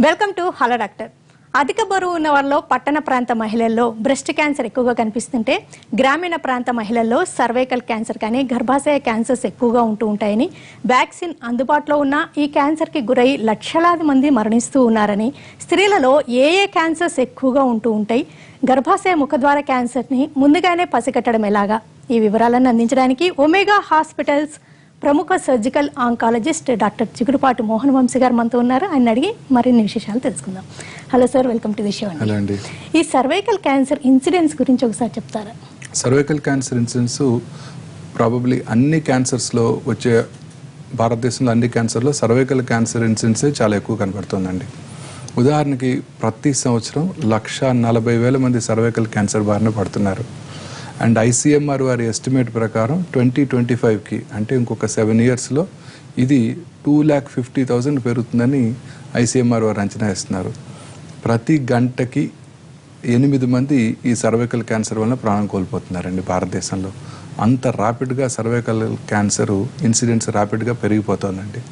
Welcome to hello doctor. అధిక బరువు ఉన్న వారిలో పట్టణ ప్రాంత మహిళల్లో బ్రెస్ట్ క్యాన్సర్ ఎక్కువగా కనిపిస్తుంటే గ్రామీణ ప్రాంత మహిళల్లో సర్వైకల్ క్యాన్సర్ కానీ గర్భాశయ క్యాన్సర్స్ ఎక్కువగా ఉంటూ ఉంటాయని, వ్యాక్సిన్ అందుబాటులో ఉన్న ఈ క్యాన్సర్కి గురై లక్షలాది మంది మరణిస్తూ ఉన్నారని, స్త్రీలలో ఏ క్యాన్సర్స్ ఎక్కువగా ఉంటూ ఉంటాయి, గర్భాశయ ముఖద్వార క్యాన్సర్ని ముందుగానే పసిగట్టడం ఎలాగా, ఈ వివరాలను అందించడానికి ఒమేగా హాస్పిటల్స్ ప్రముఖ surgical oncologist doctor Chigurupati Mohan Vamsi గారు మనతో ఉన్నారు. ఆయన అడిగి మరిన్ని విశేషాలు తెలుసుకుందాం. Hello sir, welcome to the show. అండి, ఈ సర్వైకల్ క్యాన్సర్ ఇన్సిడెన్స్ గురించి ఒకసారి చెప్తారా? సర్వైకల్ క్యాన్సర్ ఇన్సిడెన్స్ ప్రాబబ్లీ అన్ని క్యాన్సర్స్లో వచ్చే, భారతదేశంలో అన్ని క్యాన్సర్లో సర్వైకల్ క్యాన్సర్ ఇన్సిడెన్సే చాలా ఎక్కువ కనబడుతుందండి. ఉదాహరణకి ప్రతి సంవత్సరం 140,000 మంది సర్వైకల్ క్యాన్సర్ బారిన పడుతున్నారు. అండ్ ICMR వారి ఎస్టిమేట్ ప్రకారం 2025కి అంటే ఇంకొక 7 yearsలో ఇది 250,000 పెరుగుతుందని ICMR వారు అంచనా వేస్తున్నారు. ప్రతి గంటకి 8 మంది ఈ సర్వైకల్ క్యాన్సర్ వల్ల ప్రాణం కోల్పోతున్నారండి భారతదేశంలో. అంత ర్యాపిడ్గా సర్వైకల్ క్యాన్సర్ ఇన్సిడెన్స్ ర్యాపిడ్గా పెరిగిపోతుందండి.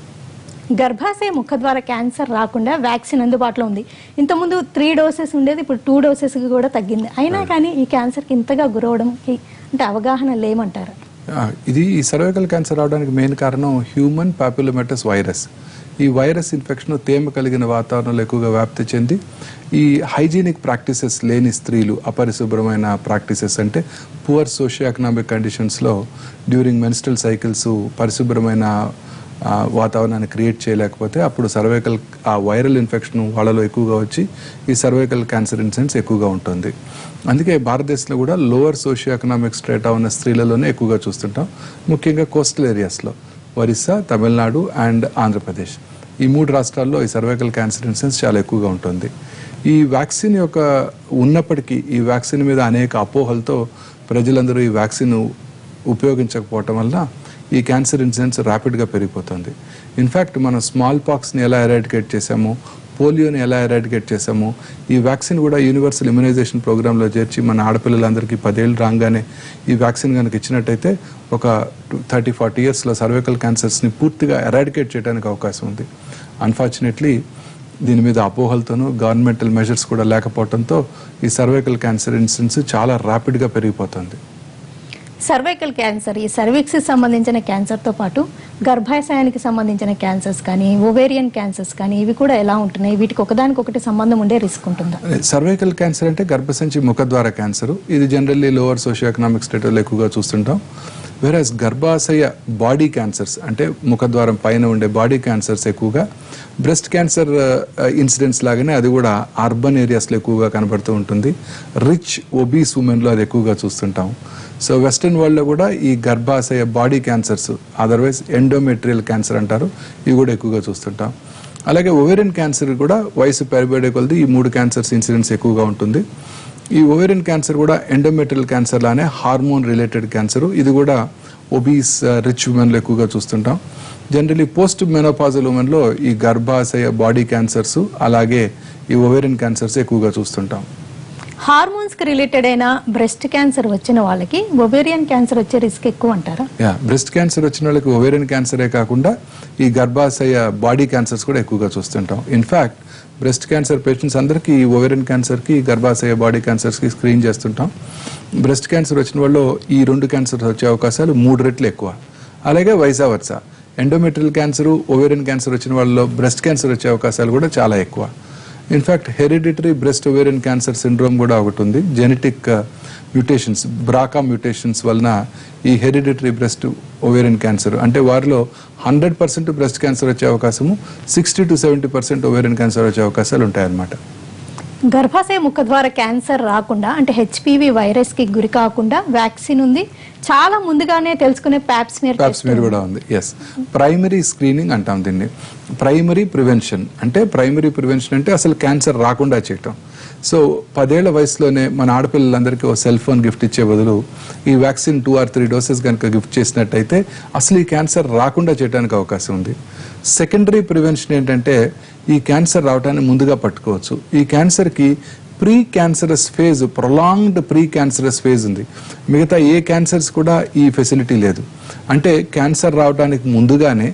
గర్భాశయ ముఖద్వార క్యాన్సర్ రాకుండా వ్యాక్సిన్ అందుబాటులో ఉంది. ఇంతకుముందు 3 doses ఉండేది, ఇప్పుడు 2 dosesకి కూడా తగ్గింది. అయినా కానీ ఈ క్యాన్సర్కి ఇంతగా గురవడంకి అంటే అవగాహన లేమంటారు? ఇది ఈ సర్వైకల్ క్యాన్సర్ రావడానికి మెయిన్ కారణం హ్యూమన్ పాపులోమేటస్ వైరస్. ఈ వైరస్ ఇన్ఫెక్షన్ తేమ కలిగిన వాతావరణంలో ఎక్కువగా వ్యాప్తి చెంది ఈ హైజీనిక్ ప్రాక్టీసెస్ లేని స్త్రీలు, అపరిశుభ్రమైన ప్రాక్టీసెస్ అంటే పువర్ సోషియో ఎకనామిక్ కండిషన్స్లో డ్యూరింగ్ మెన్స్ట్రల్ సైకిల్స్ పరిశుభ్రమైన వాతావరణాన్ని క్రియేట్ చేయలేకపోతే అప్పుడు సర్వైకల్ ఆ వైరల్ ఇన్ఫెక్షన్ వాళ్ళలో ఎక్కువగా వచ్చి ఈ సర్వైకల్ క్యాన్సర్ ఇన్సిడెన్స్ ఎక్కువగా ఉంటుంది. అందుకే భారతదేశంలో కూడా లోవర్ సోషియో ఎకనామిక్ స్ట్రేటా ఉన్న స్త్రీలలోనే ఎక్కువగా చూస్తుంటాం. ముఖ్యంగా కోస్టల్ ఏరియాస్లో ఒరిస్సా, తమిళనాడు అండ్ ఆంధ్రప్రదేశ్, ఈ 3 రాష్ట్రాల్లో ఈ సర్వైకల్ క్యాన్సర్ ఇన్సిడెన్స్ చాలా ఎక్కువగా ఉంటుంది. ఈ వ్యాక్సిన్ యొక్క ఉన్నప్పటికీ ఈ వ్యాక్సిన్ మీద అనేక అపోహలతో ప్రజలందరూ ఈ వ్యాక్సిన్ ఉపయోగించకపోవటం వల్ల ఈ క్యాన్సర్ ఇన్సిడెన్స్ ర్యాపిడ్గా పెరిగిపోతుంది. ఇన్ఫ్యాక్ట్ మనం స్మాల్ పాక్స్ని ఎలా ఎరాడికేట్ చేసామో, పోలియోని ఎలా ఎరాడికేట్ చేసామో, ఈ వ్యాక్సిన్ కూడా యూనివర్సల్ ఇమ్యునైజేషన్ ప్రోగ్రాంలో చేర్చి మన ఆడపిల్లలందరికీ 10 ఏళ్ళు రాగానే ఈ వ్యాక్సిన్ కనుక ఇచ్చినట్టయితే ఒక 30-40 yearsలో సర్వైకల్ క్యాన్సర్స్ని పూర్తిగా ఎరాడికేట్ చేయడానికి అవకాశం ఉంది. అన్ఫార్చునేట్లీ దీని మీద అపోహలతోనూ గవర్నమెంటల్ మెజర్స్ కూడా లేకపోవడంతో ఈ సర్వైకల్ క్యాన్సర్ ఇన్సిడెన్స్ చాలా ర్యాపిడ్గా పెరిగిపోతుంది. సర్వైకల్ క్యాన్సర్, ఈ సర్విక్స్కి సంబంధించిన క్యాన్సర్తో పాటు గర్భాశయానికి సంబంధించిన క్యాన్సర్స్ కానీ, ఓవేరియన్ క్యాన్సర్స్ కానీ, ఇవి కూడా ఎలా ఉంటున్నాయి? వీటికి ఒకదానికొకటి సంబంధం ఉండే రిస్క్ ఉంటుందా? సర్వైకల్ క్యాన్సర్ అంటే గర్భసంచి ముఖద్వార క్యాన్సర్. ఇది జనరల్లీ లోవర్ సోషియో ఎకనామిక్ స్టేటస్లో ఎక్కువగా చూస్తుంటాం. వేరేస్ గర్భాశయ బాడీ క్యాన్సర్స్ అంటే ముఖద్వారం పైన ఉండే బాడీ క్యాన్సర్స్ ఎక్కువగా బ్రెస్ట్ క్యాన్సర్ ఇన్సిడెన్స్ లాగానే అది కూడా అర్బన్ ఏరియాస్లో ఎక్కువగా కనబడుతూ ఉంటుంది. రిచ్ ఒబీస్ ఉమెన్లో అది ఎక్కువగా చూస్తుంటాం. సో వెస్టర్న్ వరల్డ్లో కూడా ఈ గర్భాశయ body cancers, otherwise endometrial cancer అంటారు, ఇవి కూడా ఎక్కువగా చూస్తుంటాం. అలాగే ఓవేరియన్ క్యాన్సర్ కూడా వయసు పెరిబడే కొలది ఈ 3 క్యాన్సర్స్ ఇన్సిడెన్స్ ఎక్కువగా ఉంటుంది. ఈ ఓవేరియన్ క్యాన్సర్ కూడా ఎండోమెట్రియల్ క్యాన్సర్ లానే హార్మోన్ రిలేటెడ్ క్యాన్సర్. ఇది కూడా ఒబీస్ రిచ్ ఉమెన్లో ఎక్కువగా చూస్తుంటాం. జనరలీ పోస్ట్ మెనోపాజల్ ఉమెన్లో ఈ గర్భాశయ బాడీ క్యాన్సర్స్ అలాగే ఈ ఓవేరియన్ క్యాన్సర్స్ ఎక్కువగా చూస్తుంటాం. హార్మోన్స్కి రిలేటెడ్ అయిన బ్రెస్ట్ క్యాన్సర్ వచ్చిన వాళ్ళకి ఓవేరియన్ క్యాన్సర్ వచ్చే రిస్క్ ఎక్కువ అంటారా? బ్రెస్ట్ క్యాన్సర్ వచ్చిన వాళ్ళకి ఓవేరియన్ క్యాన్సరే కాకుండా ఈ గర్భాశయ బాడీ క్యాన్సర్స్ కూడా ఎక్కువగా చూస్తుంటాం. ఇన్ఫ్యాక్ట్ బ్రెస్ట్ క్యాన్సర్ పేషెంట్స్ అందరికీ ఈ ఓవేరియన్ క్యాన్సర్కి, గర్భాశయ బాడీ క్యాన్సర్స్కి స్క్రీన్ చేస్తుంటాం. బ్రెస్ట్ క్యాన్సర్ వచ్చిన వాళ్ళు ఈ 2 క్యాన్సర్స్ వచ్చే అవకాశాలు 3 రెట్లు ఎక్కువ. అలాగే vice versa endometrial cancer, ovarian cancer వచ్చిన వాళ్ళలో బ్రెస్ట్ క్యాన్సర్ వచ్చే అవకాశాలు కూడా చాలా ఎక్కువ. In fact hereditary breast ovarian cancer syndrome కూడా ఒకటి ఉంది. జెనెటిక్ మ్యూటేషన్స్, బ్రాకా మ్యూటేషన్స్ వలన ఈ హెరిడిటరీ బ్రెస్ట్ ఓవేరియన్ క్యాన్సర్ అంటే వారిలో 100% బ్రెస్ట్ క్యాన్సర్ వచ్చే అవకాశము, 60-70% ఓవేరియన్ క్యాన్సర్ వచ్చే అవకాశాలు ఉంటాయన్నమాట. గర్భాశయ ముఖద్వార క్యాన్సర్ రాకుండా అంటే HPV వైరస్కి గురి కాకుండా వ్యాక్సిన్ ఉంది. చాలా ముందుగానే తెలుసుకునే ప్యాప్స్మియర్ కూడా ఉంది. ఎస్, ప్రైమరీ స్క్రీనింగ్ అంటాం దీన్ని. ప్రైమరీ ప్రివెన్షన్ అంటే అసలు క్యాన్సర్ రాకుండా చేయటం. సో 10 ఏళ్ల వయసులోనే మన ఆడపిల్లలందరికీ ఓ సెల్ ఫోన్ గిఫ్ట్ ఇచ్చే బదులు ఈ వ్యాక్సిన్ 2 or 3 doses కనుక గిఫ్ట్ చేసినట్టయితే అసలు ఈ క్యాన్సర్ రాకుండా చేయడానికి అవకాశం ఉంది. సెకండరీ ప్రివెన్షన్ ఏంటంటే ఈ క్యాన్సర్ రావడాన్ని ముందుగా పట్టుకోవచ్చు. ఈ క్యాన్సర్కి pre cancerous phase, prolonged pre cancerous phase ఉంది. మిగతా ఏ క్యాన్సర్స్ కూడా ఈ ఫెసిలిటీ లేదు. అంటే క్యాన్సర్ రావడానికి ముందుగానే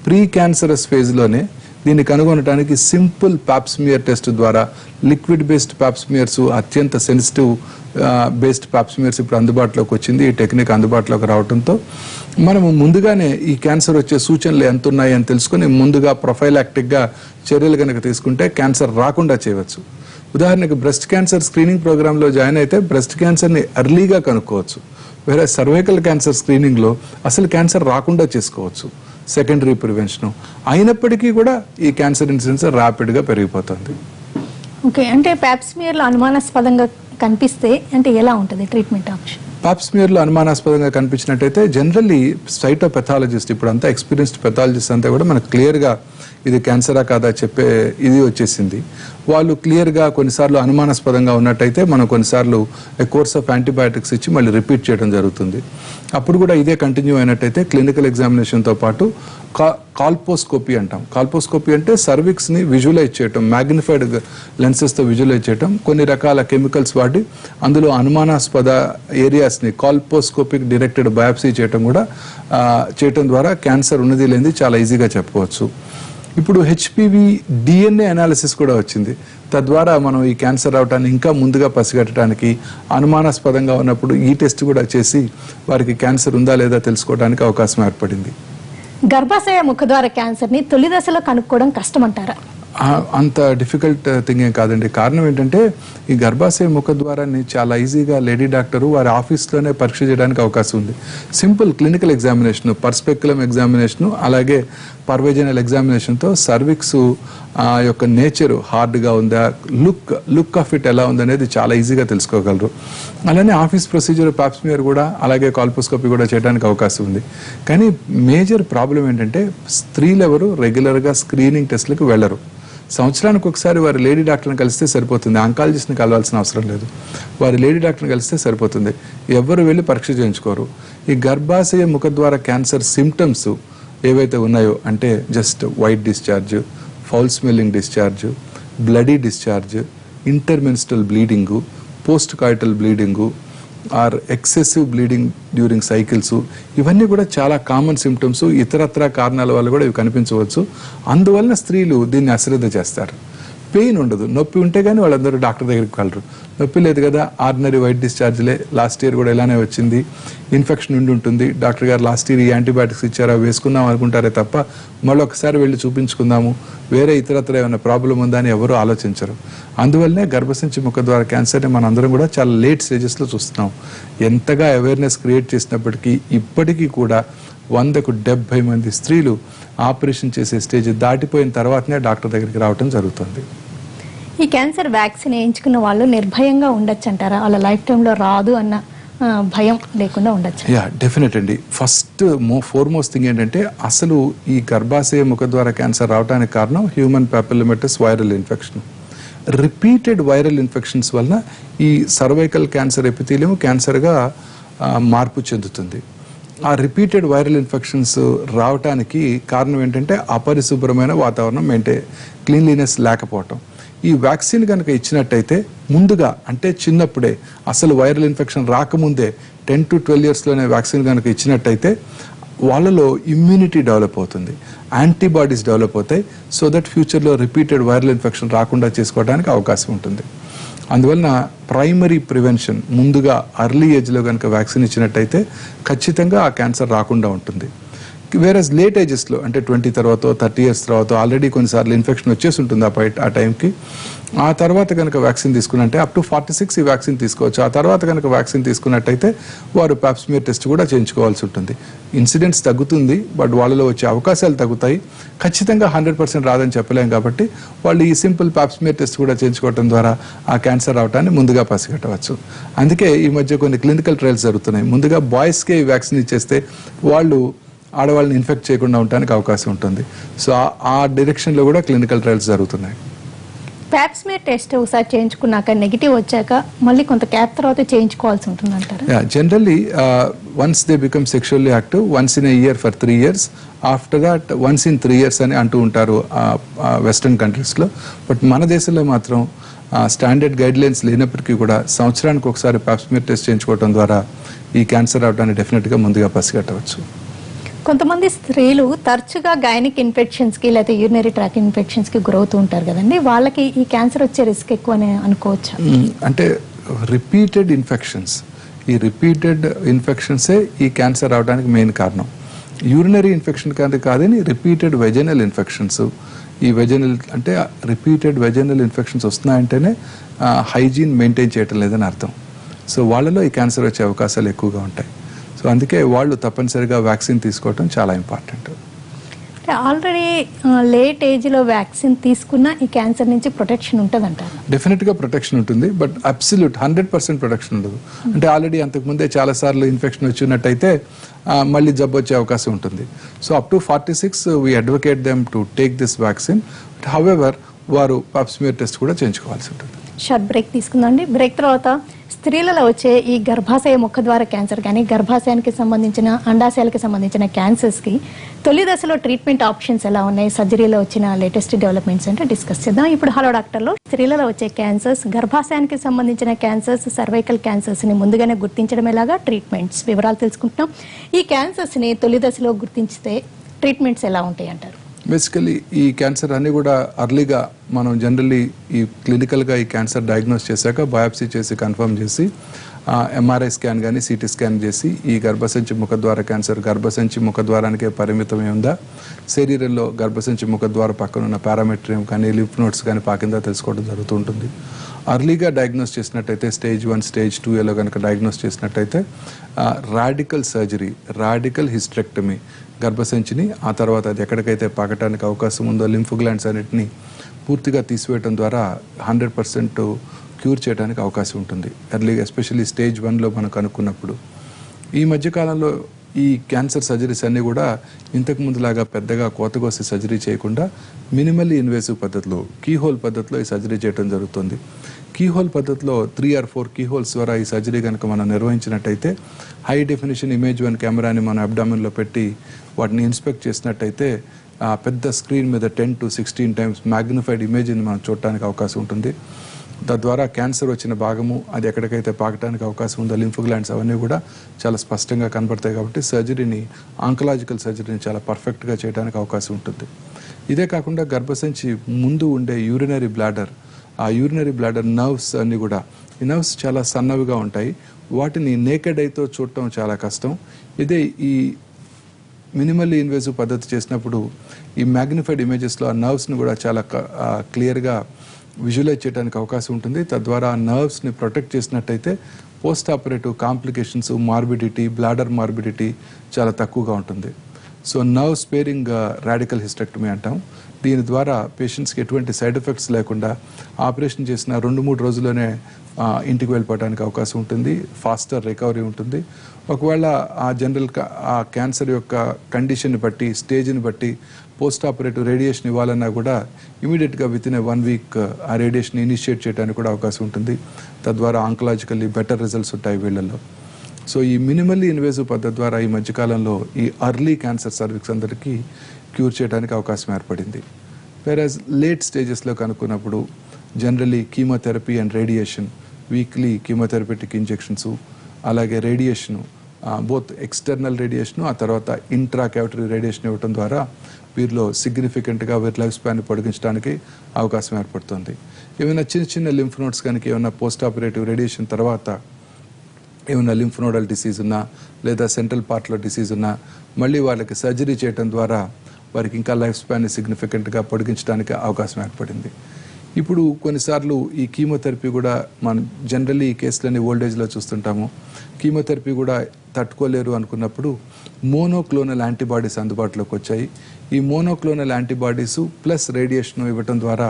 ప్రీ క్యాన్సరస్ ఫేజ్లోనే దీన్ని కనుగొనడానికి సింపుల్ పాప్స్మియర్ టెస్ట్ ద్వారా లిక్విడ్ బేస్డ్ పాప్స్మియర్స్, అత్యంత సెన్సిటివ్ బేస్డ్ పాప్స్మియర్స్ ఇప్పుడు అందుబాటులోకి వచ్చింది. ఈ టెక్నిక్ అందుబాటులోకి రావడంతో మనము ముందుగానే ఈ క్యాన్సర్ వచ్చే సూచనలు ఎంత ఉన్నాయి అని తెలుసుకుని ముందుగా ప్రొఫైలాక్టిక్గా చర్యలు కనుక తీసుకుంటే క్యాన్సర్ రాకుండా చేయవచ్చు. ఉదాహరణకు బ్రెస్ట్ క్యాన్సర్ స్క్రీనింగ్ ప్రోగ్రాంలో జాయిన్ అయితే బ్రెస్ట్ క్యాన్సర్ని ఎర్లీగా కనుక్కోవచ్చు. వేరే సర్వైకల్ క్యాన్సర్ స్క్రీనింగ్లో అసలు క్యాన్సర్ రాకుండా చేసుకోవచ్చు, సెకండరీ ప్రివెన్షన్. అయినప్పటికీ కూడా ఈ క్యాన్సర్ ఇన్సిడెన్స్ ర్యాపిడ్గా పెరిగిపోతుంది. ఓకే, అంటే ప్యాప్స్మియర్లో అనుమానాస్పదంగా కనిపిస్తే అంటే ఎలా ఉంటుంది ట్రీట్మెంట్ ఆప్షన్? పాప్స్మియర్లో అనుమానాస్పదంగా కనిపించినట్టయితే జనరల్లీ సైటోపెథాలజిస్ట్, ఇప్పుడు అంతా ఎక్స్పీరియన్స్డ్ పెథాలజిస్ట్ అంతా కూడా మనకు క్లియర్గా ఇది క్యాన్సరా కాదా చెప్పే ఇది వచ్చేసింది. వాళ్ళు క్లియర్గా కొన్నిసార్లు అనుమానాస్పదంగా ఉన్నట్టయితే మనం కొన్నిసార్లు కోర్స్ ఆఫ్ యాంటీబయాటిక్స్ ఇచ్చి మళ్ళీ రిపీట్ చేయడం జరుగుతుంది. అప్పుడు కూడా ఇదే కంటిన్యూ అయినట్టయితే క్లినికల్ ఎగ్జామినేషన్తో పాటు కాల్పోస్కోపీ అంటాం. కాల్పోస్కోపీ అంటే సర్విక్స్ని విజువలైజ్ చేయటం, మ్యాగ్నిఫైడ్ లెన్సెస్తో విజువలైజ్ చేయటం, కొన్ని రకాల కెమికల్స్ వాడి అందులో అనుమానాస్పద ఏరియాస్ని కాల్పోస్కోపిక్ డైరెక్టెడ్ బయాప్సీ చేయటం కూడా చేయటం ద్వారా క్యాన్సర్ ఉన్నది లేనిది చాలా ఈజీగా చెప్పవచ్చు. ఇప్పుడు హెచ్పివి డిఎన్ఏ అనాలిసిస్ కూడా వచ్చింది. తద్వారా మనం ఈ క్యాన్సర్ రావటాన్ని ఇంకా ముందుగా పసిగట్టడానికి, అనుమానాస్పదంగా ఉన్నప్పుడు ఈ టెస్ట్ కూడా చేసి వారికి క్యాన్సర్ ఉందా లేదా తెలుసుకోవడానికి అవకాశం ఏర్పడింది. గర్భాశయ ముఖద్వార క్యాన్సర్ని తొలి దశలో కనుక్కోవడం కష్టమంటారా? అంత డిఫికల్ట్ థింగ్ ఏం కాదండి. కారణం ఏంటంటే ఈ గర్భాశయ ముఖద్వారాన్ని చాలా ఈజీగా లేడీ డాక్టరు వారి ఆఫీస్లోనే పరీక్ష చేయడానికి అవకాశం ఉంది. సింపుల్ క్లినికల్ ఎగ్జామినేషను, పర్స్పెక్యులం ఎగ్జామినేషను, అలాగే పర్వేజనల్ ఎగ్జామినేషన్తో సర్విక్స్ యొక్క నేచరు హార్డ్గా ఉందా, లుక్ ఆఫ్ ఇట్ ఎలా ఉందనేది చాలా ఈజీగా తెలుసుకోగలరు. అలానే ఆఫీస్ ప్రొసీజర్ పాప్స్మియర్ కూడా, అలాగే కాల్పోస్కోపీ కూడా చేయడానికి అవకాశం ఉంది. కానీ మేజర్ ప్రాబ్లం ఏంటంటే స్త్రీలు ఎవరు రెగ్యులర్గా స్క్రీనింగ్ టెస్ట్లకు వెళ్ళరు. సంవత్సరానికి ఒకసారి వారి లేడీ డాక్టర్ని కలిస్తే సరిపోతుంది, ఆంకాలజిస్ట్ని కలవాల్సిన అవసరం లేదు. వారి లేడీ డాక్టర్ని కలిస్తే సరిపోతుంది, ఎవరు వెళ్ళి పరీక్ష చేయించుకోరు. ఈ గర్భాశయ ముఖద్వార క్యాన్సర్ సిమ్టమ్స్ ఏవైతే ఉన్నాయో అంటే just white discharge, foul smelling discharge, bloody discharge, intermenstrual bleeding, post coital bleeding or excessive bleeding during cycles, ఇవన్నీ కూడా చాలా కామన్ సిమ్టమ్స్. ఇతరత్ర కారణాల వల్ల కూడా ఇవి కనిపించవచ్చు. అందువలన స్త్రీలు దీన్ని అశ్రద్ధ చేస్తారు. పెయిన్ ఉండదు, నొప్పి ఉంటే కానీ వాళ్ళందరూ డాక్టర్ దగ్గరికి వెళ్ళరు. నొప్పి లేదు కదా, ఆర్డినరీ వైట్ డిశ్చార్జ్లే, లాస్ట్ ఇయర్ కూడా ఇలానే వచ్చింది, ఇన్ఫెక్షన్ ఉండి ఉంటుంది, డాక్టర్ గారు లాస్ట్ ఇయర్ ఈ యాంటీబయాటిక్స్ ఇచ్చారా వేసుకుందాం అనుకుంటారే తప్ప మళ్ళీ ఒకసారి వెళ్ళి చూపించుకుందాము, వేరే ఇతరత్ర ఏమైనా ప్రాబ్లం ఉందా అని ఎవరూ ఆలోచించరు. అందువల్లనే గర్భసంచి ముఖద్వార క్యాన్సర్ని మనం అందరం కూడా చాలా లేట్ స్టేజెస్లో చూస్తున్నాం. ఎంతగా అవేర్నెస్ క్రియేట్ చేసినప్పటికీ ఇప్పటికీ కూడా 100కు 70 మంది స్త్రీలు ఆపరేషన్ చేసే స్టేజ్ దాటిపోయిన తర్వాతనే డాక్టర్ దగ్గరికి రావడం జరుగుతుంది. ఈ క్యాన్సర్ వ్యాక్సిన్ వేయించుకున్న వాళ్ళు నిర్భయంగా ఉండొచ్చు అంటారా? వాళ్ళ లైఫ్ టైంలో రాదు అన్న భయం లేకుండా ఉండొచ్చు? యా, డెఫినెట్ అండి. ఫస్ట్ ఫోర్మోస్ట్ థింగ్ ఏంటంటే అసలు ఈ గర్భాశయ ముఖద్వార క్యాన్సర్ రావడానికి కారణం human papillomatous viral infection. Repeated viral infections వలన ఈ సర్వైకల్ క్యాన్సర్ ఎపిథీలియం క్యాన్సర్గా మార్పు చెందుతుంది. ఆ రిపీటెడ్ వైరల్ ఇన్ఫెక్షన్స్ రావటానికి కారణం ఏంటంటే అపరిశుభ్రమైన వాతావరణం, క్లీన్లీనెస్ లేకపోవటం. ఈ వ్యాక్సిన్ కనుక ఇచ్చినట్టయితే ముందుగా అంటే చిన్నప్పుడే అసలు వైరల్ ఇన్ఫెక్షన్ రాకముందే 10 to 12 yearsలోనే వ్యాక్సిన్ కనుక ఇచ్చినట్టయితే వాళ్ళలో ఇమ్యూనిటీ డెవలప్ అవుతుంది, యాంటీబాడీస్ డెవలప్ అవుతాయి. సో దట్ ఫ్యూచర్లో రిపీటెడ్ వైరల్ ఇన్ఫెక్షన్ రాకుండా చేసుకోవడానికి అవకాశం ఉంటుంది. అందువలన ప్రైమరీ ప్రివెన్షన్ ముందుగా అర్లీ ఏజ్లో కనుక వ్యాక్సిన్ ఇచ్చినట్టయితే ఖచ్చితంగా ఆ క్యాన్సర్ రాకుండా ఉంటుంది. వేరే లేట్ ఏజెస్లో అంటే 20 తర్వాత 30 years తర్వాత ఆల్రెడీ కొన్నిసార్లు ఇన్ఫెక్షన్ వచ్చేసి ఉంటుంది ఆ టైంకి. ఆ తర్వాత కనుక వ్యాక్సిన్ తీసుకున్నట్టే అప్ టు 46 ఈ వ్యాక్సిన్ తీసుకోవచ్చు. ఆ తర్వాత కనుక వ్యాక్సిన్ తీసుకున్నట్టయితే వారు పాప్స్మియర్ టెస్ట్ కూడా చేయించుకోవాల్సి ఉంటుంది. ఇన్సిడెంట్స్ తగ్గుతుంది, బట్ వాళ్ళలో వచ్చే అవకాశాలు తగ్గుతాయి. ఖచ్చితంగా 100% రాదని చెప్పలేం కాబట్టి వాళ్ళు ఈ సింపుల్ పాప్స్మియర్ టెస్ట్ కూడా చేయించుకోవడం ద్వారా ఆ క్యాన్సర్ రావటాన్ని ముందుగా పసిగట్టవచ్చు. అందుకే ఈ మధ్య కొన్ని క్లినికల్ ట్రయల్స్ జరుగుతున్నాయి. ముందుగా బాయ్స్కే ఈ వ్యాక్సిన్ ఇచ్చేస్తే వాళ్ళు ఆడవాళ్ళని ఇన్ఫెక్ట్ చేయకుండా ఉండడానికి అవకాశం ఉంటుంది. సో ఆ డైరెక్షన్లో కూడా క్లినికల్ ట్రయల్స్ జరుగుతున్నాయి. ప్యాప్స్మియర్ టెస్ట్ ఒకసారి చేయించుకున్నాక నెగిటివ్ వచ్చాక మళ్ళీ కొంత గ్యాప్ తర్వాత చేయించుకోవాల్సి ఉంటుంది అంటారు? Generally once they become sexually active once in a year for 3 years, after that once in 3 years అని అంటూ ఉంటారు వెస్టర్న్ కంట్రీస్లో. బట్ మన దేశంలో మాత్రం స్టాండర్డ్ గైడ్లైన్స్ లేనప్పటికీ కూడా సంవత్సరానికి ఒకసారి ప్యాప్స్మియర్ టెస్ట్ చేయించుకోవడం ద్వారా ఈ క్యాన్సర్ రావడాన్ని డెఫినెట్గా ముందుగా పసిగట్టవచ్చు. కొంతమంది స్త్రీలు తరచుగా గైనిక్ ఇన్ఫెక్షన్స్కి లేకపోతే యూరినరీ ట్రాక్ ఇన్ఫెక్షన్స్కి గురవుతూ ఉంటారు కదండి, వాళ్ళకి ఈ క్యాన్సర్ వచ్చే రిస్క్ ఎక్కువ అని అనుకోవచ్చా? అంటే రిపీటెడ్ ఇన్ఫెక్షన్స్, ఈ రిపీటెడ్ ఇన్ఫెక్షన్సే ఈ క్యాన్సర్ రావడానికి మెయిన్ కారణం. యూరినరీ ఇన్ఫెక్షన్ కాదని రిపీటెడ్ వెజనల్ ఇన్ఫెక్షన్స్, ఈ వెజనల్ అంటే రిపీటెడ్ వెజనల్ ఇన్ఫెక్షన్స్ వస్తున్నాయంటేనే హైజీన్ మెయింటైన్ చేయటం లేదని అర్థం. సో వాళ్ళలో ఈ క్యాన్సర్ వచ్చే అవకాశాలు ఎక్కువగా ఉంటాయి. సో అందుకే వాళ్ళు తప్పనిసరిగా వ్యాక్సిన్ తీసుకోవటం చాలా ఇంపార్టెంట్. ఆల్రెడీ లేట్ ఏజ్లో వ్యాక్సిన్ తీసుకున్న ఈ క్యాన్సర్ నుంచి ప్రొటెక్షన్ ఉంటుందంటారు? డెఫినెట్గా ప్రొటెక్షన్ ఉంటుంది, బట్ అబ్సల్యూట్ 100% ప్రొటెక్షన్ ఉండదు. అంటే ఆల్రెడీ అంతకుముందే చాలాసార్లు ఇన్ఫెక్షన్ వచ్చినట్టయితే మళ్ళీ జబ్బు వచ్చే అవకాశం ఉంటుంది. So up to 46 we advocate them to take this vaccine. However వారు పాప్స్మియర్ టెస్ట్ కూడా చేయించుకోవాల్సి ఉంటుంది. Short break తీసుకుందండి. బ్రేక్ తర్వాత స్త్రీలలో వచ్చే ఈ గర్భాశయ ముఖద్వార క్యాన్సర్ కానీ గర్భాశయానికి సంబంధించిన అండాశయాలకు సంబంధించిన క్యాన్సర్స్కి తొలి దశలో ట్రీట్మెంట్ ఆప్షన్స్ ఎలా ఉన్నాయి, సర్జరీలో వచ్చిన లేటెస్ట్ డెవలప్మెంట్స్ అంటే డిస్కస్ చేద్దాం. ఇప్పుడు హలో డాక్టర్లో స్త్రీలలో వచ్చే క్యాన్సర్స్, గర్భాశయానికి సంబంధించిన క్యాన్సర్స్, సర్వైకల్ క్యాన్సర్స్ని ముందుగానే గుర్తించడం ఎలాగా, ట్రీట్మెంట్స్ వివరాలు తెలుసుకుంటున్నాం. ఈ క్యాన్సర్స్ని తొలి దశలో గుర్తించితే ట్రీట్మెంట్స్ ఎలా ఉంటాయి అంటారు? బేసికలీ ఈ క్యాన్సర్ అన్ని కూడా అర్లీగా మనం జనరల్లీ ఈ క్లినికల్గా ఈ క్యాన్సర్ డయాగ్నోస్ చేశాక బయాప్సీ చేసి కన్ఫర్మ్ చేసి ఎంఆర్ఐ స్కాన్ కానీ సిటీ స్కాన్ చేసి ఈ గర్భసంచి ముఖద్వార క్యాన్సర్ గర్భసంచి ముఖద్వారానికే పరిమితమై ఉందా, శరీరంలో గర్భసంచి ముఖద్వార పక్కన ఉన్న పారామెట్రియం కానీ లింఫ్ నోడ్స్ కానీ పాకిందా తెలుసుకోవడం జరుగుతుంటుంది. అర్లీగా డయాగ్నోస్ చేసినట్టయితే స్టేజ్ 1 స్టేజ్ 2 కనుక డయాగ్నోస్ చేసినట్టయితే రాడికల్ సర్జరీ, రాడికల్ హిస్టెక్టమీ, గర్భసంచిని ఆ తర్వాత అది ఎక్కడికైతే పాకటానికి అవకాశం ఉందో లింఫ్ గ్లాండ్స్ అన్నిటిని పూర్తిగా తీసివేయడం ద్వారా 100% క్యూర్ చేయడానికి అవకాశం ఉంటుంది ఎర్లీగా, ఎస్పెషల్లీ స్టేజ్ 1లో మనం కనుక్కున్నప్పుడు. ఈ మధ్యకాలంలో ఈ క్యాన్సర్ సర్జరీస్ అన్నీ కూడా ఇంతకు ముందులాగా పెద్దగా కోతగోసి సర్జరీ చేయకుండా మినిమల్లీ ఇన్వేసివ్ పద్ధతిలో, కీహోల్ పద్ధతిలో ఈ సర్జరీ చేయడం జరుగుతుంది. కీహోల్ పద్ధతిలో 3 or 4 కీహోల్స్ ద్వారా ఈ సర్జరీ కనుక మనం నిర్వహించినట్టయితే హై డెఫినేషన్ ఇమేజ్ 1 కెమెరాని మనం అబ్డామిన్లో పెట్టి వాటిని ఇన్స్పెక్ట్ చేసినట్టయితే పెద్ద స్క్రీన్ మీద 10 to 16 times మ్యాగ్నిఫైడ్ ఇమేజ్ని మనం చూడటానికి అవకాశం ఉంటుంది. తద్వారా క్యాన్సర్ వచ్చిన భాగము అది ఎక్కడికైతే పాకటానికి అవకాశం ఉందో లింఫ్ గ్లాండ్స్ అవన్నీ కూడా చాలా స్పష్టంగా కనపడతాయి. కాబట్టి సర్జరీని, ఆంకలాజికల్ సర్జరీని చాలా పర్ఫెక్ట్గా చేయడానికి అవకాశం ఉంటుంది. ఇదే కాకుండా గర్భసంచి ముందు ఉండే యూరినరీ బ్లాడర్, ఆ యూరినరీ బ్లాడర్ నర్వ్స్ అన్నీ కూడా, ఈ నర్వ్స్ చాలా సన్నవిగా ఉంటాయి. వాటిని నేకెడ్ ఐతో చూడటం చాలా కష్టం. ఇదే ఈ మినిమల్లీ ఇన్వేసివ్ పద్ధతి చేసినప్పుడు ఈ మ్యాగ్నిఫైడ్ ఇమేజెస్లో ఆ నర్వ్స్ని కూడా చాలా క్లియర్గా విజువలైజ్ చేయడానికి అవకాశం ఉంటుంది. తద్వారా ఆ నర్వ్స్ని ప్రొటెక్ట్ చేసినట్టయితే post operative complications, morbidity, bladder morbidity చాలా తక్కువగా ఉంటుంది. So nerve sparing radical hysterectomy అంటాం. దీని ద్వారా పేషెంట్స్కి ఎటువంటి సైడ్ ఎఫెక్ట్స్ లేకుండా ఆపరేషన్ చేసిన 2-3 రోజుల్లోనే ఇంటికి వెళ్ళిపోవడానికి అవకాశం ఉంటుంది. ఫాస్టర్ రికవరీ ఉంటుంది. ఒకవేళ ఆ ఆ క్యాన్సర్ యొక్క కండిషన్ని బట్టి, స్టేజ్ని బట్టి పోస్ట్ ఆపరేటివ్ రేడియేషన్ ఇవ్వాలన్నా కూడా ఇమీడియట్గా వితిన్ 1 week ఆ రేడియేషన్ ఇనిషియేట్ చేయడానికి కూడా అవకాశం ఉంటుంది. తద్వారా ఆంకలాజికల్లీ బెటర్ రిజల్ట్స్ ఉంటాయి వీళ్ళల్లో. సో ఈ మినిమల్లీ ఇన్వేసివ్ పద్ధతి ద్వారా ఈ మధ్యకాలంలో ఈ అర్లీ క్యాన్సర్ సర్విక్స్ అందరికీ క్యూర్ చేయడానికి అవకాశం ఏర్పడింది. వేరేజ్ లేట్ స్టేజెస్లో కనుక్కున్నప్పుడు generally chemotherapy and radiation, weekly chemotherapeutic injections, అలాగే రేడియేషను, బోత్ ఎక్స్టర్నల్ రేడియేషను ఆ తర్వాత ఇంట్రా క్యావిటరీ రేడియేషన్ ఇవ్వడం ద్వారా వీరిలో సిగ్నిఫికెంట్గా వీరి లైఫ్ స్పాన్ని పొడిగించడానికి అవకాశం ఏర్పడుతుంది. ఏమైనా చిన్న లింఫ్ నోడ్స్ కనుక ఏమైనా పోస్ట్ ఆపరేటివ్ రేడియేషన్ తర్వాత ఏమైనా లింఫ్ నోడల్ డిసీజ్ ఉన్నా లేదా సెంట్రల్ పార్ట్లో డిసీజ్ ఉన్నా మళ్ళీ వాళ్ళకి సర్జరీ చేయడం ద్వారా వారికి ఇంకా లైఫ్ స్పాన్ని సిగ్నిఫికెంట్గా పొడిగించడానికి అవకాశం ఏర్పడింది. ఇప్పుడు కొన్నిసార్లు ఈ కీమోథెరపీ కూడా మనం జనరల్లీ ఈ కేసులని ఓల్డేజ్లో చూస్తుంటాము. కీమోథెరపీ కూడా తట్టుకోలేరు అనుకున్నప్పుడు మోనోక్లోనల్ యాంటీబాడీస్ అందుబాటులోకి వచ్చాయి. ఈ మోనోక్లోనల్ యాంటీబాడీస్ ప్లస్ రేడియేషన్ ఇవ్వటం ద్వారా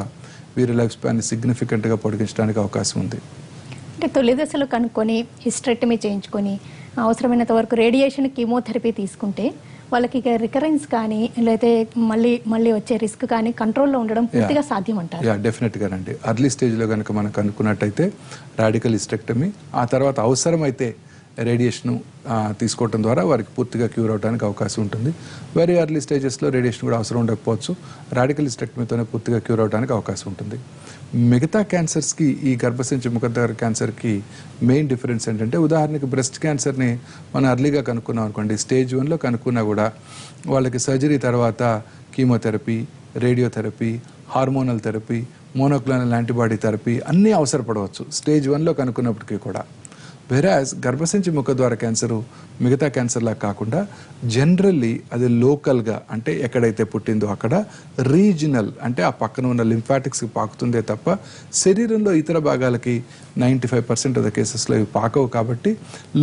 వీరి లైఫ్ స్పాన్ని సిగ్నిఫికెంట్గా పొడిగించడానికి అవకాశం ఉంది. అంటే తొలి దశలో కనుక్కొని హిస్టరెక్టమీ చేయించుకొని అవసరమైనంత వరకు రేడియేషన్, కీమోథెరపీ తీసుకుంటే వాళ్ళకి రికరెన్స్ కానీ లేదా మళ్ళీ వచ్చే రిస్క్ కానీ కంట్రోల్లో ఉండడం పూర్తిగా సాధ్యం అంటారు? డెఫినెట్గానండి. అర్లీ స్టేజ్లో కనుక మనం కనుక్కున్నట్టయితే రాడికల్ హిస్టెక్టమీ, ఆ తర్వాత అవసరమైతే రేడియేషన్ తీసుకోవడం ద్వారా వారికి పూర్తిగా క్యూర్ అవడానికి అవకాశం ఉంటుంది. వెరీ ఎర్లీ స్టేజెస్లో రేడియేషన్ కూడా అవసరం ఉండకపోవచ్చు. రాడికల్ హిస్టెక్టమీతోనే పూర్తిగా క్యూర్ అవడానికి అవకాశం ఉంటుంది. మిగతా క్యాన్సర్స్కి ఈ గర్భసంచి ముఖద్వార క్యాన్సర్కి మెయిన్ డిఫరెన్స్ ఏంటంటే, ఉదాహరణకి బ్రెస్ట్ క్యాన్సర్ని మనం ఎర్లీగా కనుక్కున్నాం అనుకోండి, స్టేజ్ 1లో కనుక్కున్నా కూడా వాళ్ళకి సర్జరీ తర్వాత chemotherapy, radiotherapy, hormonal therapy, monoclonal antibody therapy అన్నీ అవసరపడవచ్చు స్టేజ్ 1లో కనుక్కున్నప్పటికీ కూడా. వెరాజ్ గర్భసంచి ముఖద్వార క్యాన్సరు మిగతా క్యాన్సర్లా కాకుండా జనరల్లీ అది లోకల్గా, అంటే ఎక్కడైతే పుట్టిందో అక్కడ, రీజనల్ అంటే ఆ పక్కన ఉన్న లింఫాటిక్స్కి పాకుతుందే తప్ప శరీరంలో ఇతర భాగాలకి 95% ఆఫ్ ద కేసెస్లో ఇవి పాకవు. కాబట్టి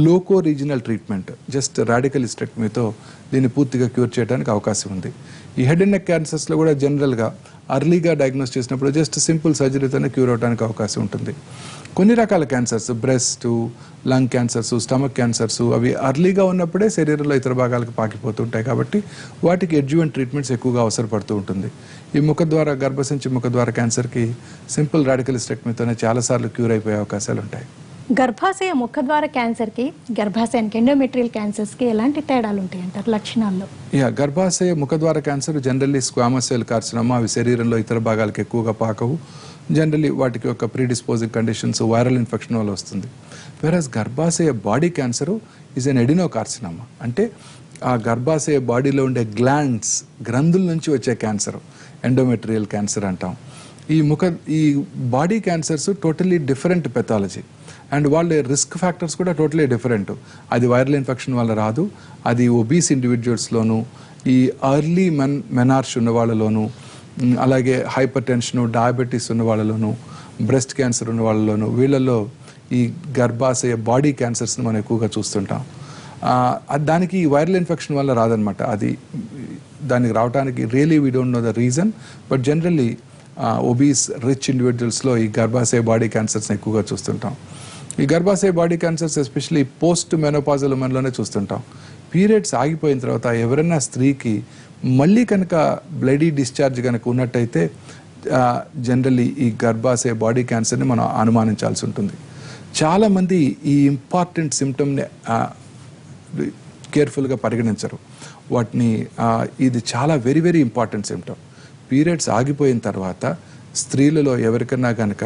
loco regional treatment, just radical హిస్టెక్టమీతో దీన్ని పూర్తిగా క్యూర్ చేయడానికి అవకాశం ఉంది. ఈ హెడ్ అండ్ నెక్ క్యాన్సర్స్లో కూడా జనరల్గా అర్లీగా డయాగ్నోస్ చేసినప్పుడు జస్ట్ సింపుల్ సర్జరీతోనే క్యూర్ అవడానికి అవకాశం ఉంటుంది. కొన్ని రకాల cancers, breast, lung cancers, stomach cancers, అవి అర్లీగా ఉన్నప్పుడే శరీరంలో ఇతర భాగాలకు పాకిపోతుంటాయి. కాబట్టి వాటికి అడ్జువెంట్ ట్రీట్మెంట్స్ ఎక్కువగా అవసరపడుతూ ఉంటుంది. ఈ ముఖద్వార గర్భసంచి ముఖద్వార క్యాన్సర్కి సింపుల్ రాడికల్ హిస్టెక్టమీతోనే చాలాసార్లు క్యూర్ అయిపోయే అవకాశాలు ఉంటాయి. గర్భాశయ ముఖద్వార క్యాన్సర్కి, గర్భాశయానికి, ఎండోమెట్రియల్ క్యాన్సర్స్కి ఎలాంటి తేడాలు ఉంటాయి అంటారు లక్షణాల్లో? గర్భాశయ ముఖద్వార cancer generally squamous cell carcinoma, అవి శరీరంలో ఇతర భాగాలకు ఎక్కువగా పాకవు. జనరల్లీ వాటికి ఒక ప్రీడిస్పోజింగ్ కండిషన్స్, వైరల్ ఇన్ఫెక్షన్ వల్ల వస్తుంది. వెరాజ్ గర్భాశయ body cancer is an adenocarcinoma, అంటే ఆ గర్భాశయ బాడీలో ఉండే గ్లాండ్స్, గ్రంథుల నుంచి వచ్చే క్యాన్సర్ ఎండోమెట్రియల్ క్యాన్సర్ అంటాం. ఈ body cancers totally different pathology, and వాళ్ళ రిస్క్ ఫ్యాక్టర్స్ కూడా టోటలీ డిఫరెంట్. అది వైరల్ ఇన్ఫెక్షన్ వల్ల రాదు, అది ఒబీస్ ఇండివిజువల్స్లోను, ఈ ఎర్లీ మెనార్ష్ ఉన్న వాళ్ళలోను, అలాగే హైపర్ టెన్షన్, డయాబెటీస్ ఉన్న వాళ్ళలోను, బ్రెస్ట్ క్యాన్సర్ ఉన్న వాళ్ళలోను, వీళ్ళల్లో ఈ గర్భాశయ బాడీ క్యాన్సర్స్ని మనం ఎక్కువగా చూస్తుంటాం. దానికి వైరల్ ఇన్ఫెక్షన్ వల్ల రాదనమాట. అది దానికి రావడానికి really we don't know the reason, but generally obese rich ఇండివిజువల్స్లో ఈ గర్భాశయ బాడీ క్యాన్సర్స్ని ఎక్కువగా చూస్తుంటాం. ఈ గర్భాశయ body cancers especially post menopausal ఉమెన్లోనే చూస్తుంటాం. పీరియడ్స్ ఆగిపోయిన తర్వాత ఎవరైనా స్త్రీకి మళ్ళీ కనుక బ్లడీ డిశ్చార్జ్ కనుక ఉన్నట్టయితే జనరల్లీ ఈ గర్భాశయ బాడీ క్యాన్సర్ని మనం అనుమానించాల్సి ఉంటుంది. చాలామంది ఈ ఇంపార్టెంట్ సిమ్టమ్ని కేర్ఫుల్గా పరిగణించరు. వాటిని ఇది చాలా very very important symptom. Periods ఆగిపోయిన తర్వాత స్త్రీలలో ఎవరికన్నా కనుక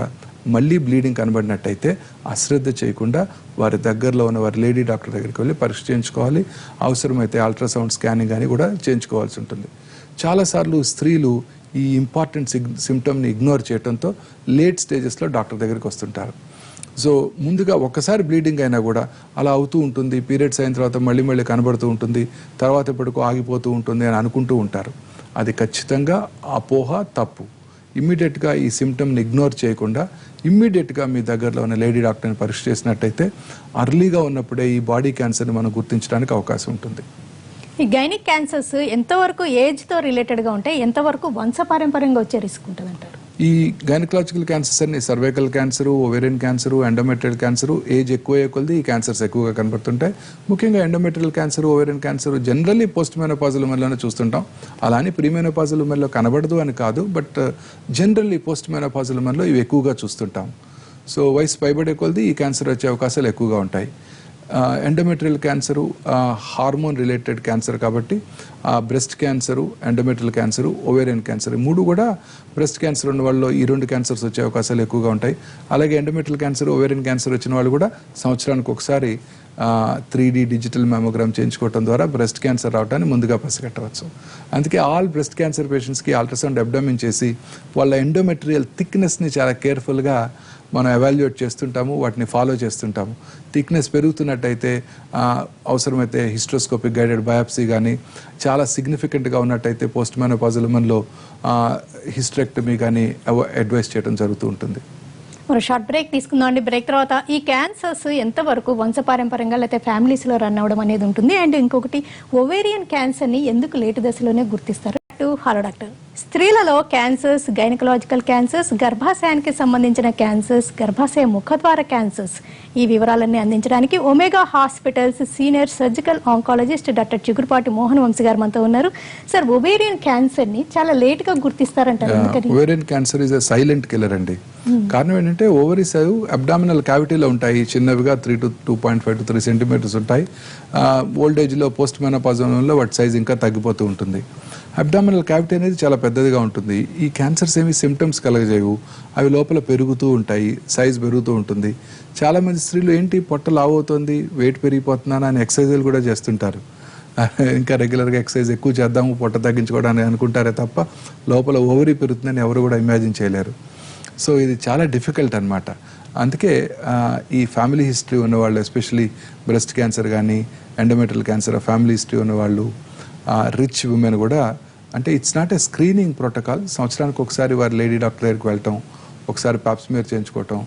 మళ్ళీ బ్లీడింగ్ కనబడినట్టయితే అశ్రద్ధ చేయకుండా వారి దగ్గరలో ఉన్న వారి లేడీ డాక్టర్ దగ్గరికి వెళ్ళి పరీక్ష చేయించుకోవాలి. అవసరమైతే అల్ట్రాసౌండ్ స్కానింగ్ అని కూడా చేయించుకోవాల్సి ఉంటుంది. చాలాసార్లు స్త్రీలు ఈ ఇంపార్టెంట్ సిమ్టమ్ని ఇగ్నోర్ చేయడంతో లేట్ స్టేజెస్లో డాక్టర్ దగ్గరికి వస్తుంటారు. సో ముందుగా ఒక్కసారి బ్లీడింగ్ అయినా కూడా అలా అవుతూ ఉంటుంది, పీరియడ్స్ అయిన తర్వాత మళ్ళీ మళ్ళీ కనబడుతూ ఉంటుంది, తర్వాత ఎప్పటికో ఆగిపోతూ ఉంటుంది అని అనుకుంటూ ఉంటారు. అది ఖచ్చితంగా అపోహ, తప్పు. ఇమ్మీడియట్గా ఈ సిమ్టమ్ని ఇగ్నోర్ చేయకుండా ఇమ్మీడియట్గా మీ దగ్గరలో ఉన్న లేడీ డాక్టర్ని పరీక్ష చేసినట్టయితే అర్లీగా ఉన్నప్పుడే ఈ బాడీ క్యాన్సర్ని మనం గుర్తించడానికి అవకాశం ఉంటుంది. ఈ గైనిక్ క్యాన్సర్స్ ఎంతవరకు ఏజ్తో రిలేటెడ్గా ఉంటాయి, ఎంతవరకు వంశపారంపర్యంగా వచ్చే రిస్క్ ఉంటుంది అంటారు? ఈ గైనకలాజికల్ క్యాన్సర్స్ అన్ని cervical cancer, ovarian cancer, endometrial cancer, age ఎక్కువ కొలది ఈ క్యాన్సర్స్ ఎక్కువగా కనబడుతుంటాయి. ముఖ్యంగా endometrial cancer, ovarian cancer generally post menopausal ఉమెన్లోనే చూస్తుంటాం. అలానే ప్రీ మెనోపాజల్ ఉమెన్లో కనబడదు అని కాదు, బట్ జనరల్లీ పోస్ట్ మెనోపాజల్ ఉమెన్లో ఇవి ఎక్కువగా చూస్తుంటాం. సో వయసు పైబడే కొలది ఈ క్యాన్సర్ వచ్చే అవకాశాలు ఎక్కువగా ఉంటాయి. Endometrial cancer hormone related cancer కాబట్టి breast cancer, endometrial cancer, ovarian cancer, ఈ మూడు కూడా బ్రెస్ట్ క్యాన్సర్ ఉన్న వాళ్ళు ఈ రెండు క్యాన్సర్స్ వచ్చే అవకాశాలు ఎక్కువగా ఉంటాయి. అలాగే ఎండోమెట్రియల్ క్యాన్సర్, ఓవేరియన్ క్యాన్సర్ వచ్చిన వాళ్ళు కూడా సంవత్సరానికి ఒకసారి 3D డిజిటల్ మ్యామోగ్రామ్ చేయించుకోవడం ద్వారా బ్రెస్ట్ క్యాన్సర్ రావడాన్ని ముందుగా పసిగట్టవచ్చు. అందుకే ఆల్ బ్రెస్ట్ క్యాన్సర్ పేషెంట్స్కి అల్ట్రాసౌండ్ అబ్డామిన్ చేసి వాళ్ళ ఎండోమెట్రియల్ థిక్నెస్ని చాలా కేర్ఫుల్గా మనం ఎవాల్యుయేట్ చేస్తుంటాము, వాటిని ఫాలో చేస్తుంటాము. థిక్నెస్ పెరుగుతున్నట్టయితే అవసరమైతే హిస్ట్రోస్కోపిక్ గైడెడ్ బయాప్సీ కానీ, చాలా సిగ్నిఫికెంట్గా ఉన్నట్టయితే పోస్ట్ మెనోపాజల్ ఉమెన్లో హిస్టరెక్టమీ కానీ అడ్వైస్ చేయడం జరుగుతూ ఉంటుంది. మరి షార్ట్ బ్రేక్ తీసుకుందాం అండి. బ్రేక్ తర్వాత ఈ క్యాన్సర్స్ ఎంతవరకు వంశపారంపర్యంగా లేకపోతే ఫ్యామిలీస్లో రన్ అవ్వడం అనేది ఉంటుంది, అండ్ ఇంకొకటి ఓవేరియన్ క్యాన్సర్ని ఎందుకు లేటు దశలోనే గుర్తిస్తారు? టు హలో డాక్టర్. స్త్రీలలో క్యాన్సర్స్, గైనకలాజికల్ క్యాన్సర్స్, గర్భాశయానికి సంబంధించిన క్యాన్సర్స్, గర్భాశయ ముఖద్వార క్యాన్సర్స్ ఈ వివరాలన్నీ అందించడానికి Omega hospitals senior surgical oncologist doctor Chigurupati Mohan Vamsi గారు మనతో ఉన్నారు. సార్, ఒవేరియన్ క్యాన్సర్ ని చాలా లేట్ గా గుర్తిస్తారంటారు. Ovarian cancer is a silent killer అండి. కారణం ఏంటంటే ఓవరీస్ అబ్డామినల్ క్యావిటీలో ఉంటాయి, చిన్నవిగా 3 to 2.5 to 3 సెంటీమీటర్స్ ఉంటాయి. ఓల్డ్ ఏజ్ లో పోస్ట్ మెనోపాజంలో వాటి సైజ్ ఇంకా తగ్గిపోతూ ఉంటుంది. అబ్డామినల్ క్యావిటీ అనేది చాలా పెద్దదిగా ఉంటుంది. ఈ క్యాన్సర్స్ ఏమి సిమ్టమ్స్ కలగజేయవు, అవి లోపల పెరుగుతూ ఉంటాయి, సైజ్ పెరుగుతూ ఉంటుంది. చాలా మంది స్త్రీలు ఏంటి పొట్ట లావు అవుతుంది, వెయిట్ పెరిగిపోతున్నాను అని ఎక్సర్సైజులు కూడా చేస్తుంటారు. ఇంకా రెగ్యులర్గా ఎక్సర్సైజ్ ఎక్కువ చేద్దాము పొట్ట తగ్గించుకోవడానికి అనుకుంటారే తప్ప లోపల ఓవరీ పెరుగుతుందని ఎవరు కూడా ఇమాజిన్ చేయలేరు. సో ఇది చాలా డిఫికల్ట్ అనమాట. అందుకే ఈ ఫ్యామిలీ హిస్టరీ ఉన్నవాళ్ళు, ఎస్పెషలీ బ్రెస్ట్ క్యాన్సర్ కానీ ఎండోమెట్రియల్ క్యాన్సర్ ఫ్యామిలీ హిస్టరీ ఉన్నవాళ్ళు, రిచ్ ఉమెన్ కూడా, అంటే it's not a screening protocol. సంవత్సరానికి ఒకసారి వారి లేడీ డాక్టర్ దగ్గరికి వెళ్ళటం, ఒకసారి పాప్స్మియర్ చేయించుకోవటం,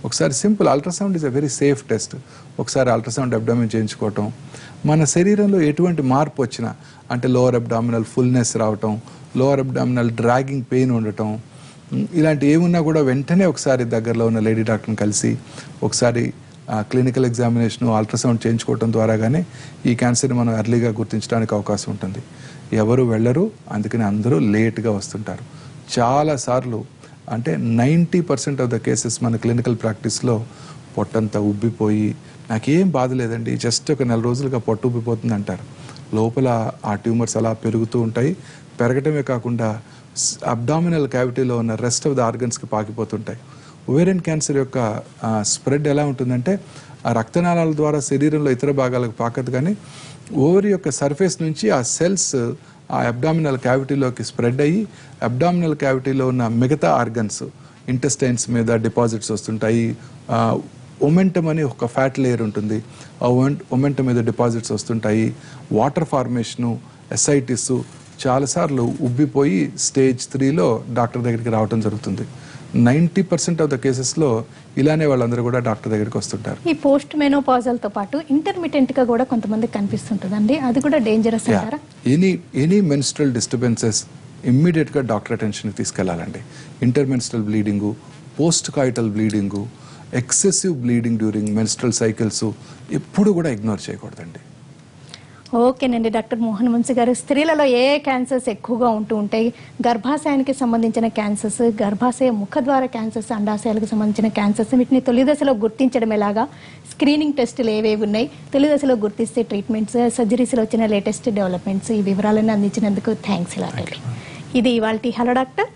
ఒకసారి simple ultrasound is a very safe test, ఒకసారి అల్ట్రాసౌండ్ అబ్డామిన్ చేయించుకోవటం. మన శరీరంలో ఎటువంటి మార్పు వచ్చినా, అంటే లోవర్ అబ్డామినల్ ఫుల్నెస్ రావటం, లోవర్ అబ్డామినల్ డ్రాగింగ్ పెయిన్ ఉండటం, ఇలాంటి ఏమున్నా కూడా వెంటనే ఒకసారి దగ్గరలో ఉన్న లేడీ డాక్టర్ని కలిసి ఒకసారి క్లినికల్ ఎగ్జామినేషన్, అల్ట్రాసౌండ్ చేయించుకోవడం ద్వారాగానే ఈ క్యాన్సర్ని మనం ఎర్లీగా గుర్తించడానికి అవకాశం ఉంటుంది. ఎవరు వెళ్ళరు, అందుకని అందరూ లేట్గా వస్తుంటారు. చాలాసార్లు అంటే 90% ఆఫ్ ద కేసెస్ మన క్లినికల్ ప్రాక్టీస్లో పొట్టంతా ఉబ్బిపోయి నాకేం బాధ లేదండి, జస్ట్ ఒక 4 రోజులుగా పొట్ట ఉబ్బిపోతుంది అంటారు. లోపల ఆ ట్యూమర్స్ అలా పెరుగుతూ ఉంటాయి. పెరగటమే కాకుండా అబ్డామినల్ క్యావిటీలో ఉన్న రెస్ట్ ఆఫ్ ద ఆర్గన్స్కి పాకిపోతుంటాయి. ఒవేరియన్ క్యాన్సర్ యొక్క స్ప్రెడ్ ఎలా ఉంటుందంటే ఆ రక్తనాళాల ద్వారా శరీరంలో ఇతర భాగాలకు పాకదు, కానీ ఓవరీ యొక్క సర్ఫేస్ నుంచి ఆ సెల్స్ ఆ అబ్డామినల్ క్యావిటీలోకి స్ప్రెడ్ అయ్యి అబ్డామినల్ క్యావిటీలో ఉన్న మిగతా ఆర్గన్స్, ఇంటెస్టైన్స్ మీద డిపాజిట్స్ వస్తుంటాయి. ఒమెంటమ్ అని ఒక ఫ్యాట్ లేయర్ ఉంటుంది, ఆ ఒమెంటమ్ మీద డిపాజిట్స్ వస్తుంటాయి. వాటర్ ఫార్మేషను, ఎసైటిస్, చాలాసార్లు ఉబ్బిపోయి స్టేజ్ 3లో డాక్టర్ దగ్గరికి రావడం జరుగుతుంది. 90% ఆఫ్ ద కేసెస్లో ఇలానే వాళ్ళందరూ కూడా డాక్టర్ దగ్గరికి వస్తుంటారు. ఈ పోస్ట్ మెనోపాజల్తో పాటు ఇంటర్మిటెంట్ గా కూడా కొంతమంది కనిపిస్తుంటుందండి, అది కూడా డేంజరస్ అంటారా? ఎనీ మెన్స్ట్రల్ డిస్టర్బెన్సెస్ ఇమ్మీడియట్గా డాక్టర్ అటెన్షన్కి తీసుకెళ్లాలండి. Intermenstrual bleeding, post coital bleeding, excessive bleeding during menstrual cycles ఎప్పుడు కూడా ఇగ్నోర్ చేయకూడదండి. ఓకేనండి డాక్టర్ మోహన్ వంశీ గారు, స్త్రీలలో ఏ క్యాన్సర్స్ ఎక్కువగా ఉంటూ ఉంటాయి, గర్భాశయానికి సంబంధించిన క్యాన్సర్స్, గర్భాశయ ముఖద్వార క్యాన్సర్స్, అండాశయాలకు సంబంధించిన క్యాన్సర్స్, వీటిని తొలి దశలో గుర్తించడం ఎలాగా, స్క్రీనింగ్ టెస్టులు ఏవేవి ఉన్నాయి, తొలి దశలో గుర్తిస్తే ట్రీట్మెంట్స్, సర్జరీస్లో వచ్చిన లేటెస్ట్ డెవలప్మెంట్స్, ఈ వివరాలన్నీ అందించినందుకు థ్యాంక్స్ ఇలా. ఇది ఇవాల్టి హలో డాక్టర్.